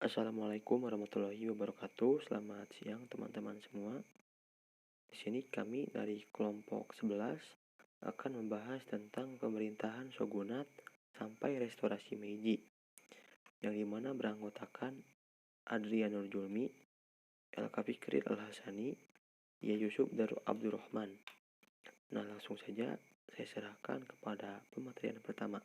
Assalamualaikum warahmatullahi wabarakatuh. Selamat siang teman-teman semua. Di sini kami dari kelompok 11 akan membahas tentang pemerintahan shogunat sampai restorasi Meiji, yang dimana beranggotakan Adrianur Julmi, LK Fikri Al-Hasani, Ya Yusuf Daru Abdurrahman. Nah, langsung saja saya serahkan kepada pematerian pertama.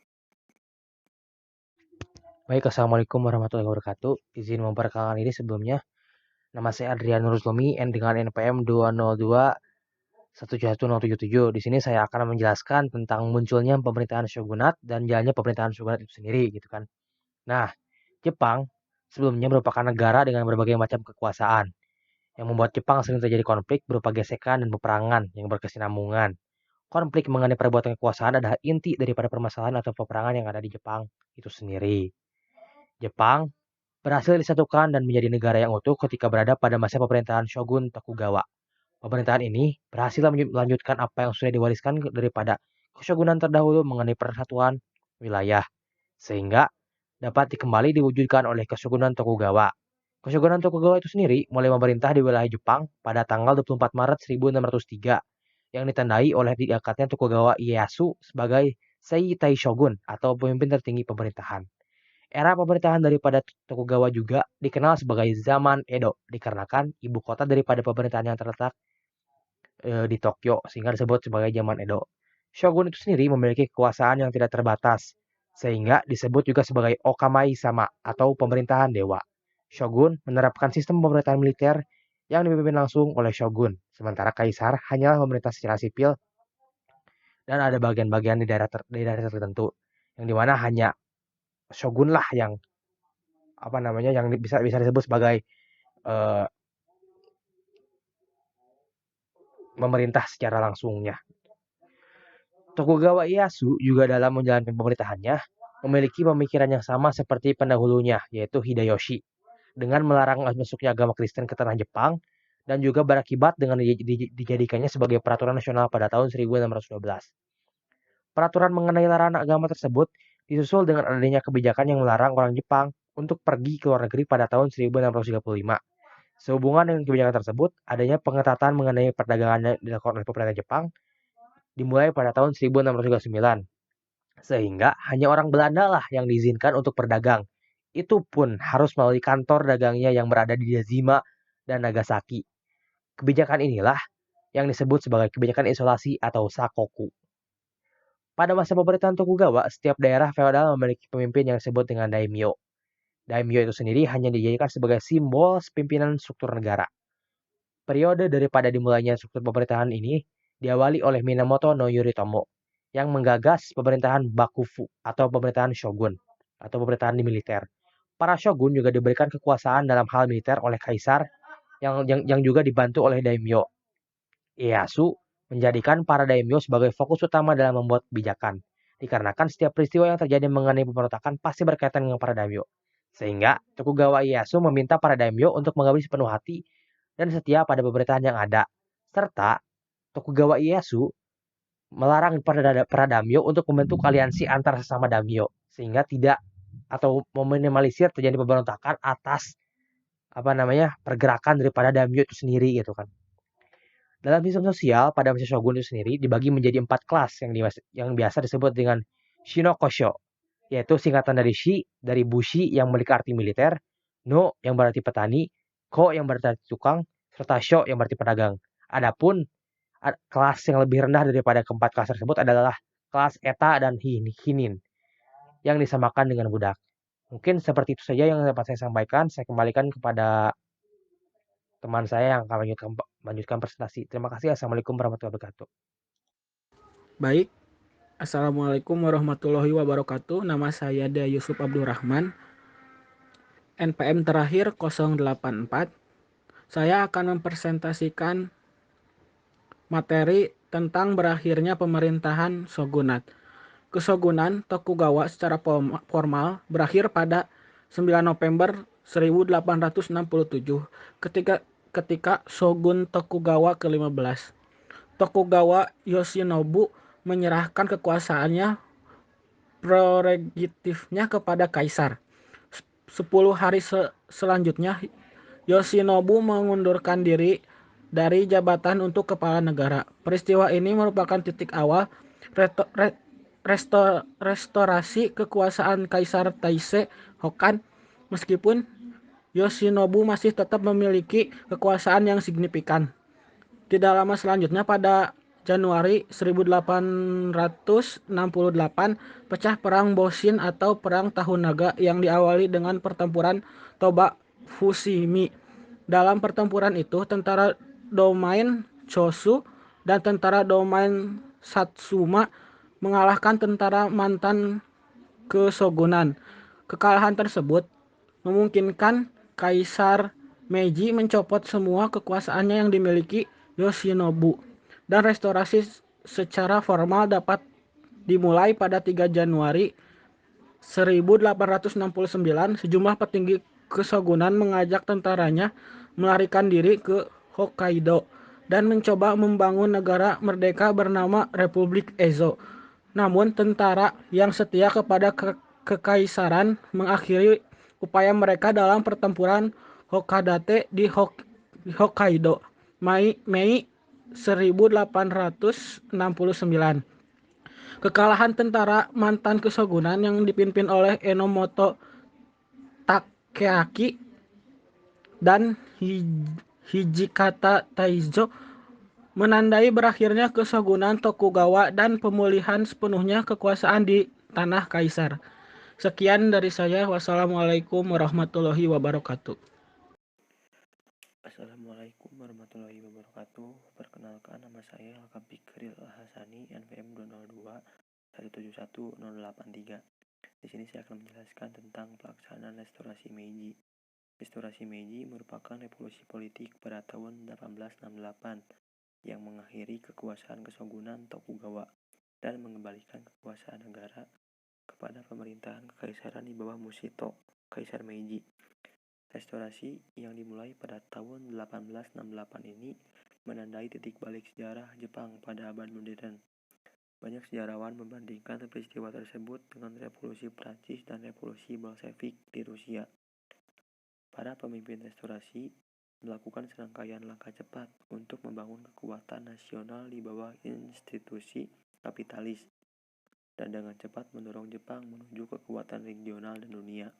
Baik, Assalamualaikum warahmatullahi wabarakatuh. Izin memperkenalkan diri sebelumnya. Nama saya Adrian Nuruzlomi dengan NPM 202171077. Di sini saya akan menjelaskan tentang munculnya pemerintahan shogunat dan jalannya pemerintahan shogunat itu sendiri gitu kan. Nah, Jepang sebelumnya merupakan negara dengan berbagai macam kekuasaan yang membuat Jepang sering terjadi konflik berupa gesekan dan peperangan yang berkesinambungan. Konflik mengenai perbuatan kekuasaan adalah inti daripada permasalahan atau peperangan yang ada di Jepang itu sendiri. Jepang berhasil disatukan dan menjadi negara yang utuh ketika berada pada masa pemerintahan Shogun Tokugawa. Pemerintahan ini berhasil melanjutkan apa yang sudah diwariskan daripada keshogunan terdahulu mengenai persatuan wilayah, sehingga dapat dikembali diwujudkan oleh Keshogunan Tokugawa. Keshogunan Tokugawa itu sendiri mulai memerintah di wilayah Jepang pada tanggal 24 Maret 1603 yang ditandai oleh diangkatnya Tokugawa Ieyasu sebagai Seitai Shogun atau pemimpin tertinggi pemerintahan. Era pemerintahan daripada Tokugawa juga dikenal sebagai zaman Edo dikarenakan ibu kota daripada pemerintahan yang terletak di Tokyo sehingga disebut sebagai zaman Edo. Shogun itu sendiri memiliki kekuasaan yang tidak terbatas sehingga disebut juga sebagai Okamai sama atau pemerintahan dewa. Shogun menerapkan sistem pemerintahan militer yang dipimpin langsung oleh shogun, sementara kaisar hanyalah memerintah secara sipil dan ada bagian-bagian di daerah tertentu yang dimana hanya shogun lah yang yang bisa bisa disebut sebagai uh, memerintah secara langsungnya. Tokugawa Ieyasu juga dalam menjalankan pemerintahannya memiliki pemikiran yang sama seperti pendahulunya, yaitu Hideyoshi, dengan melarang masuknya agama Kristen ke tanah Jepang dan juga berakibat dengan dijadikannya sebagai peraturan nasional pada tahun 1612. Peraturan mengenai larangan agama tersebut disusul dengan adanya kebijakan yang melarang orang Jepang untuk pergi ke luar negeri pada tahun 1635. Sehubungan dengan kebijakan tersebut, adanya pengetatan mengenai perdagangan yang dilakukan oleh pemerintah Jepang dimulai pada tahun 1639. Sehingga hanya orang Belanda lah yang diizinkan untuk berdagang. Itu pun harus melalui kantor dagangnya yang berada di Hiroshima dan Nagasaki. Kebijakan inilah yang disebut sebagai kebijakan isolasi atau sakoku. Pada masa pemerintahan Tokugawa, setiap daerah feodal memiliki pemimpin yang disebut dengan daimyo. Daimyo itu sendiri hanya dijadikan sebagai simbol pimpinan struktur negara. Periode daripada dimulainya struktur pemerintahan ini diawali oleh Minamoto no Yoritomo yang menggagas pemerintahan Bakufu atau pemerintahan shogun atau pemerintahan di militer. Para shogun juga diberikan kekuasaan dalam hal militer oleh kaisar yang juga dibantu oleh daimyo. Ieyasu menjadikan para daimyo sebagai fokus utama dalam membuat kebijakan. Dikarenakan setiap peristiwa yang terjadi mengenai pemberontakan pasti berkaitan dengan para daimyo. Sehingga Tokugawa Ieyasu meminta para daimyo untuk mengabdi sepenuh hati dan setia pada pemerintahan yang ada. Serta Tokugawa Ieyasu melarang para daimyo untuk membentuk aliansi antar sesama daimyo sehingga tidak atau meminimalisir terjadi pemberontakan atas pergerakan daripada daimyo itu sendiri gitu kan. Dalam sistem sosial pada masa shogun itu sendiri dibagi menjadi 4 kelas yang biasa disebut dengan shinokosho, yaitu singkatan dari shi dari bushi yang memiliki arti militer, no yang berarti petani, ko yang berarti tukang, serta sho yang berarti pedagang. Adapun kelas yang lebih rendah daripada keempat kelas tersebut adalah kelas eta dan hinin yang disamakan dengan budak. Mungkin seperti itu saja yang dapat saya sampaikan. Saya kembalikan kepada teman saya yang akan melanjutkan presentasi. Terima kasih. Assalamualaikum warahmatullahi wabarakatuh. Baik, Assalamualaikum warahmatullahi wabarakatuh. Nama saya Da Yusuf Abdurrahman, NPM terakhir 084. Saya akan mempresentasikan materi tentang berakhirnya pemerintahan shogunat. Keshogunan Tokugawa secara formal berakhir pada 9 November 1867 ketika Shogun Tokugawa ke-15. Tokugawa Yoshinobu menyerahkan kekuasaannya prerogatifnya kepada kaisar. 10 hari selanjutnya, Yoshinobu mengundurkan diri dari jabatan untuk kepala negara. Peristiwa ini merupakan titik awal restorasi kekuasaan Kaisar Taisei Hokan. Meskipun Yoshinobu masih tetap memiliki kekuasaan yang signifikan. Tidak lama selanjutnya, pada Januari 1868, pecah Perang Boshin atau Perang Tahun Naga yang diawali dengan pertempuran Toba Fushimi. Dalam pertempuran itu, tentara domain Chosu dan tentara domain Satsuma mengalahkan tentara mantan kesogunan. Kekalahan tersebut memungkinkan Kaisar Meiji mencopot semua kekuasaannya yang dimiliki Yoshinobu, dan restorasi secara formal dapat dimulai pada 3 Januari 1869. Sejumlah petinggi kesogunan mengajak tentaranya melarikan diri ke Hokkaido dan mencoba membangun negara merdeka bernama Republik Ezo. Namun tentara yang setia kepada kekaisaran mengakhiri upaya mereka dalam pertempuran Hokkaido di Hokkaido, Mei 1869. Kekalahan tentara mantan kesogunan yang dipimpin oleh Enomoto Takeaki dan Hijikata Taizo menandai berakhirnya kesogunan Tokugawa dan pemulihan sepenuhnya kekuasaan di tanah kaisar. Sekian dari saya. Wassalamualaikum warahmatullahi wabarakatuh. Assalamualaikum warahmatullahi wabarakatuh. Perkenalkan, nama saya Alkam Pikril Al-Hasani, NPM 202 1711083. Di sini saya akan menjelaskan tentang pelaksanaan restorasi Meiji. Restorasi Meiji merupakan revolusi politik pada tahun 1868 yang mengakhiri kekuasaan kesogunan Tokugawa dan mengembalikan kekuasaan negara kepada pemerintahan kekaisaran di bawah Mushito, Kaisar Meiji. Restorasi yang dimulai pada tahun 1868 ini menandai titik balik sejarah Jepang pada abad modern. Banyak sejarawan membandingkan peristiwa tersebut dengan revolusi Prancis dan revolusi Bolshevik di Rusia. Para pemimpin restorasi melakukan serangkaian langkah cepat untuk membangun kekuatan nasional di bawah institusi kapitalis dan dengan cepat mendorong Jepang menuju kekuatan regional dan dunia.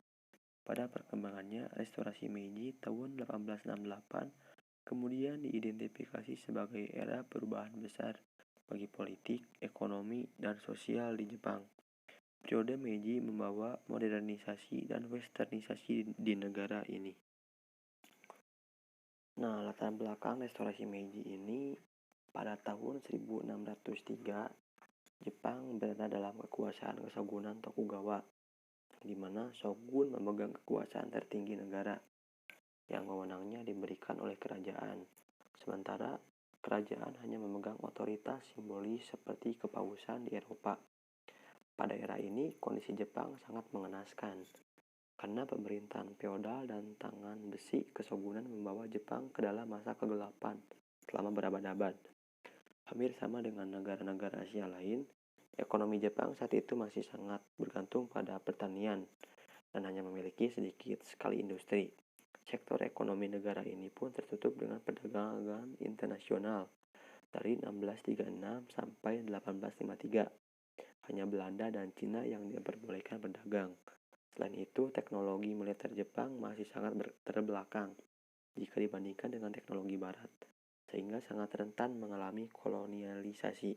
Pada perkembangannya, restorasi Meiji tahun 1868 kemudian diidentifikasi sebagai era perubahan besar bagi politik, ekonomi, dan sosial di Jepang. Periode Meiji membawa modernisasi dan westernisasi di negara ini. Nah, latar belakang restorasi Meiji ini, pada tahun 1603, Jepang berada dalam kekuasaan kesogunan Tokugawa, di mana shogun memegang kekuasaan tertinggi negara yang wewenangnya diberikan oleh kerajaan, sementara kerajaan hanya memegang otoritas simbolis seperti kepausan di Eropa. Pada era ini, kondisi Jepang sangat mengenaskan karena pemerintahan feodal dan tangan besi kesogunan membawa Jepang ke dalam masa kegelapan selama berabad-abad. Hampir sama dengan negara-negara Asia lain, ekonomi Jepang saat itu masih sangat bergantung pada pertanian dan hanya memiliki sedikit sekali industri. Sektor ekonomi negara ini pun tertutup dengan perdagangan internasional dari 1636 sampai 1853. Hanya Belanda dan Cina yang diperbolehkan berdagang. Selain itu, teknologi militer Jepang masih sangat terbelakang jika dibandingkan dengan teknologi Barat, sehingga sangat rentan mengalami kolonialisasi.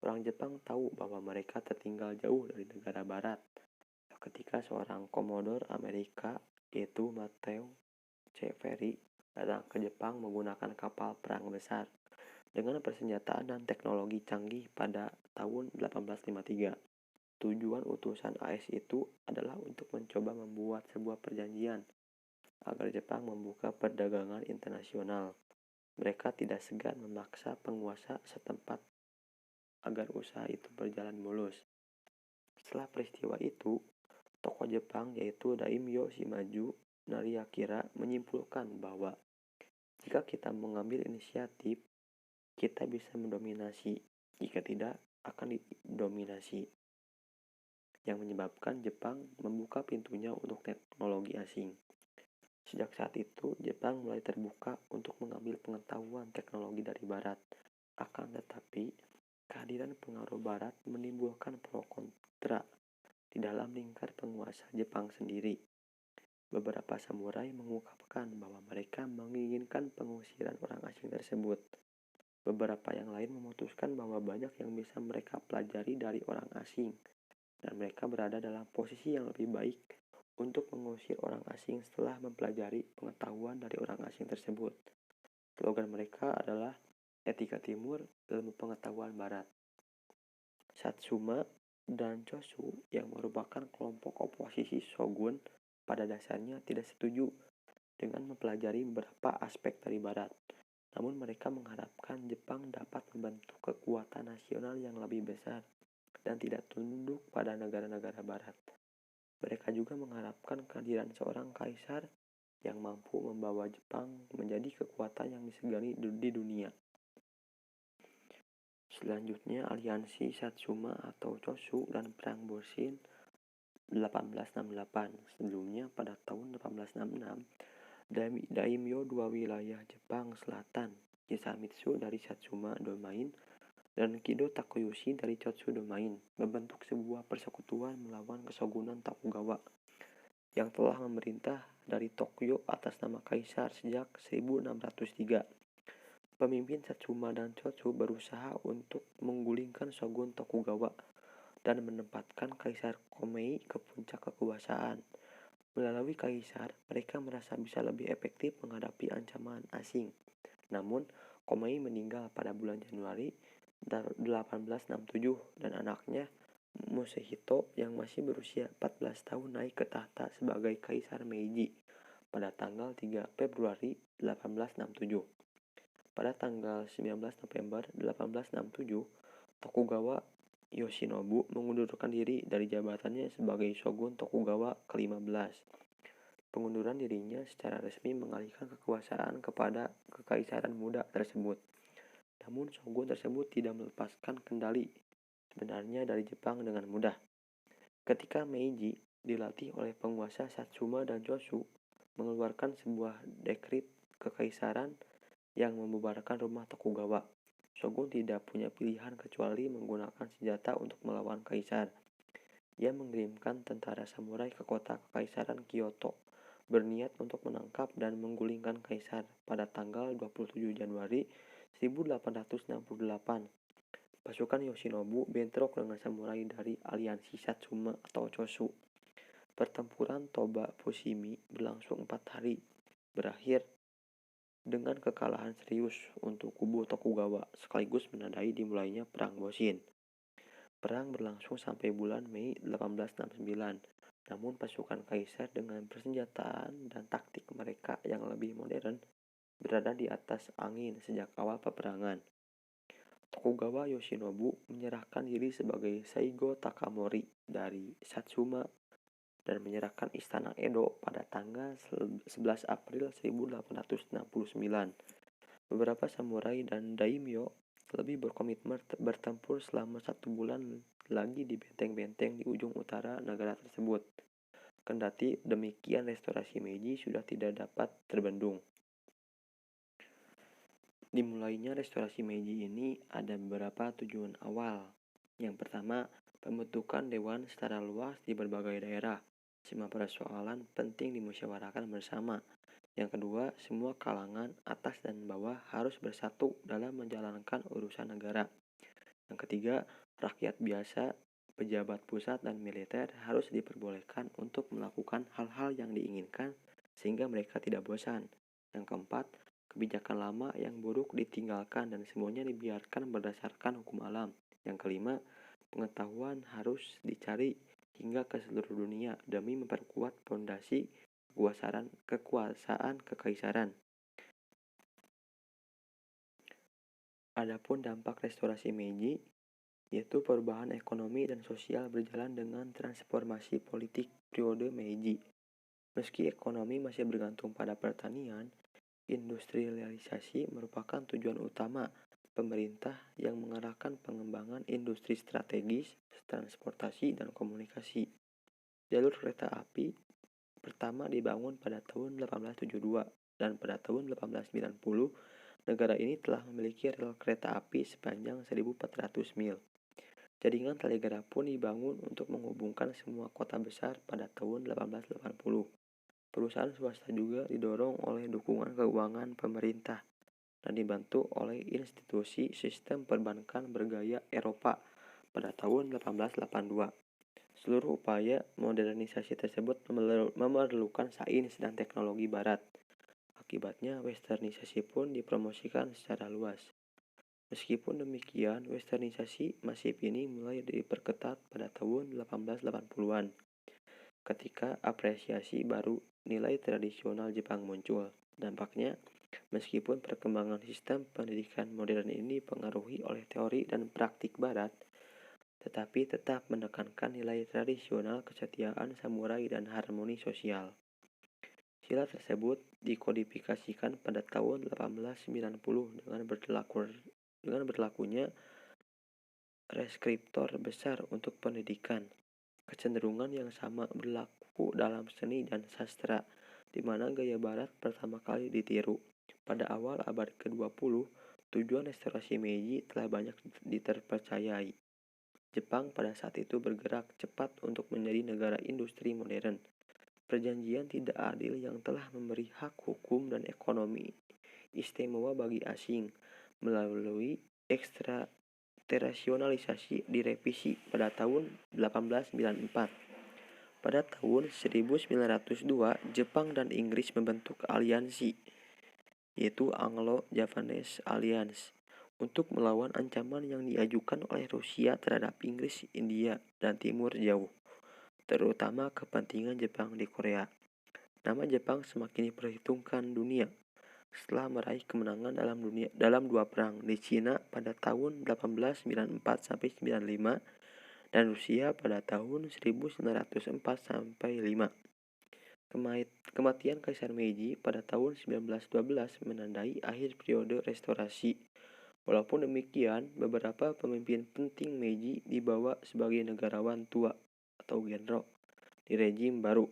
Orang Jepang tahu bahwa mereka tertinggal jauh dari negara Barat ketika seorang komodor Amerika, yaitu Matthew C. Perry, datang ke Jepang menggunakan kapal perang besar dengan persenjataan dan teknologi canggih pada tahun 1853. Tujuan utusan AS itu adalah untuk mencoba membuat sebuah perjanjian agar Jepang membuka perdagangan internasional. Mereka tidak segan memaksa penguasa setempat agar usaha itu berjalan mulus. Setelah peristiwa itu, tokoh Jepang yaitu Daimyo Shimazu Nariakira menyimpulkan bahwa jika kita mengambil inisiatif, kita bisa mendominasi. Jika tidak, akan didominasi. yang menyebabkan Jepang membuka pintunya untuk teknologi asing. Sejak saat itu, Jepang mulai terbuka untuk mengambil pengetahuan teknologi dari Barat. Akan tetapi, kehadiran pengaruh Barat menimbulkan pro kontra di dalam lingkar penguasa Jepang sendiri. Beberapa samurai mengungkapkan bahwa mereka menginginkan pengusiran orang asing tersebut. Beberapa yang lain memutuskan bahwa banyak yang bisa mereka pelajari dari orang asing, dan mereka berada dalam posisi yang lebih baik untuk mengusir orang asing setelah mempelajari pengetahuan dari orang asing tersebut. Slogan mereka adalah etika timur, ilmu pengetahuan barat. Satsuma dan Chosu yang merupakan kelompok oposisi shogun pada dasarnya tidak setuju dengan mempelajari beberapa aspek dari barat. Namun mereka mengharapkan Jepang dapat membentuk kekuatan nasional yang lebih besar dan tidak tunduk pada negara-negara barat. Mereka juga mengharapkan kehadiran seorang kaisar yang mampu membawa Jepang menjadi kekuatan yang disegani di dunia. Selanjutnya, aliansi Satsuma atau Chosu dan Perang Boshin 1868. Sebelumnya, pada tahun 1866, daimyo dua wilayah Jepang Selatan, Kisamitsu dari Satsuma Domain dan Kido Takuyoshi dari Chotsu Domain, membentuk sebuah persekutuan melawan Kesogunan Tokugawa yang telah memerintah dari Tokyo atas nama kaisar sejak 1603. Pemimpin Satsuma dan Chotsu berusaha untuk menggulingkan Shogun Tokugawa dan menempatkan Kaisar Komei ke puncak kekuasaan. Melalui kaisar, mereka merasa bisa lebih efektif menghadapi ancaman asing. Namun, Komei meninggal pada bulan Januari 1867 dan anaknya Musehito yang masih berusia 14 tahun naik ke tahta sebagai Kaisar Meiji pada tanggal 3 Februari 1867. Pada tanggal 19 November 1867, Tokugawa Yoshinobu mengundurkan diri dari jabatannya sebagai Shogun Tokugawa ke-15. Pengunduran dirinya secara resmi mengalihkan kekuasaan kepada kekaisaran muda tersebut. Namun Shogun tersebut tidak melepaskan kendali sebenarnya dari Jepang dengan mudah. Ketika Meiji dilatih oleh penguasa Satsuma dan Chosu mengeluarkan sebuah dekrit kekaisaran yang membubarkan rumah Tokugawa, Shogun tidak punya pilihan kecuali menggunakan senjata untuk melawan kaisar. Ia mengirimkan tentara samurai ke kota kekaisaran Kyoto, berniat untuk menangkap dan menggulingkan kaisar pada tanggal 27 Januari 1868. Pasukan Yoshinobu bentrok dengan samurai dari aliansi Satsuma atau Chosu. Pertempuran Toba Fushimi berlangsung 4 hari, berakhir dengan kekalahan serius untuk kubu Tokugawa, sekaligus menandai dimulainya Perang Boshin. Perang berlangsung sampai bulan Mei 1869, namun pasukan kaisar dengan persenjataan dan taktik mereka yang lebih modern berada di atas angin sejak awal peperangan. Tokugawa Yoshinobu menyerahkan diri sebagai Seigo Takamori dari Satsuma dan menyerahkan istana Edo pada tanggal 11 April 1869. Beberapa samurai dan daimyo lebih berkomitmen bertempur selama 1 bulan lagi di benteng-benteng di ujung utara negara tersebut. Kendati demikian, restorasi Meiji sudah tidak dapat terbendung. Dimulainya restorasi Meiji ini ada beberapa tujuan awal. Yang pertama, pembentukan dewan secara luas di berbagai daerah. Semua persoalan penting dimusyawarahkan bersama. Yang kedua, semua kalangan atas dan bawah harus bersatu dalam menjalankan urusan negara. Yang ketiga, rakyat biasa, pejabat pusat dan militer harus diperbolehkan untuk melakukan hal-hal yang diinginkan sehingga mereka tidak bosan. Yang keempat, kebijakan lama yang buruk ditinggalkan dan semuanya dibiarkan berdasarkan hukum alam. Yang kelima, pengetahuan harus dicari hingga ke seluruh dunia demi memperkuat fondasi kekuasaan kekaisaran. Adapun dampak restorasi Meiji, yaitu perubahan ekonomi dan sosial berjalan dengan transformasi politik periode Meiji. Meski ekonomi masih bergantung pada pertanian, industrialisasi merupakan tujuan utama pemerintah yang mengarahkan pengembangan industri strategis, transportasi, dan komunikasi. Jalur kereta api pertama dibangun pada tahun 1872 dan pada tahun 1890 negara ini telah memiliki rel kereta api sepanjang 1.400 mil. Jaringan telegraf pun dibangun untuk menghubungkan semua kota besar pada tahun 1880. Perusahaan swasta juga didorong oleh dukungan keuangan pemerintah dan dibantu oleh institusi sistem perbankan bergaya Eropa pada tahun 1882. Seluruh upaya modernisasi tersebut memerlukan sains dan teknologi barat. Akibatnya, westernisasi pun dipromosikan secara luas. Meskipun demikian, westernisasi masif ini mulai diperketat pada tahun 1880-an, ketika apresiasi baru nilai tradisional Jepang muncul. Dampaknya, meskipun perkembangan sistem pendidikan modern ini dipengaruhi oleh teori dan praktik barat, tetapi tetap menekankan nilai tradisional kesetiaan samurai dan harmoni sosial. Sila tersebut dikodifikasikan pada tahun 1890 dengan berlakunya reskriptor besar untuk pendidikan. Kecenderungan yang sama berlaku dalam seni dan sastra, di mana gaya barat pertama kali ditiru. Pada awal abad ke-20, tujuan restorasi Meiji telah banyak diterpercayai. Jepang pada saat itu bergerak cepat untuk menjadi negara industri modern. Perjanjian tidak adil yang telah memberi hak hukum dan ekonomi istimewa bagi asing melalui ekstrateritorialisasi direvisi pada tahun 1894. Pada tahun 1902, Jepang dan Inggris membentuk aliansi, yaitu Anglo-Japanese Alliance, untuk melawan ancaman yang diajukan oleh Rusia terhadap Inggris, India, dan Timur Jauh, terutama kepentingan Jepang di Korea. Nama Jepang semakin diperhitungkan dunia setelah meraih kemenangan dalam dua perang di Cina pada tahun 1894-95 dan Rusia pada tahun 1904-5. Kematian Kaisar Meiji pada tahun 1912 menandai akhir periode restorasi. Walaupun demikian, beberapa pemimpin penting Meiji dibawa sebagai negarawan tua atau genro di rejim baru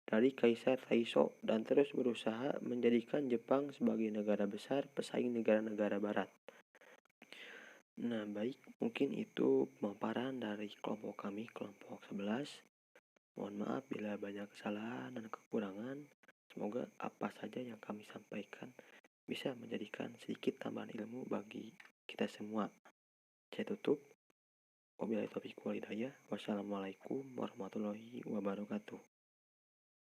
dari Kaisar Taisho dan terus berusaha menjadikan Jepang sebagai negara besar pesaing negara-negara barat. Nah, baik, mungkin itu pemaparan dari kelompok kami, kelompok 11. Mohon maaf bila banyak kesalahan dan kekurangan. Semoga apa saja yang kami sampaikan bisa menjadikan sedikit tambahan ilmu bagi kita semua. Saya tutup. Wabillahi taufiq wal hidayah. Wassalamualaikum warahmatullahi wabarakatuh.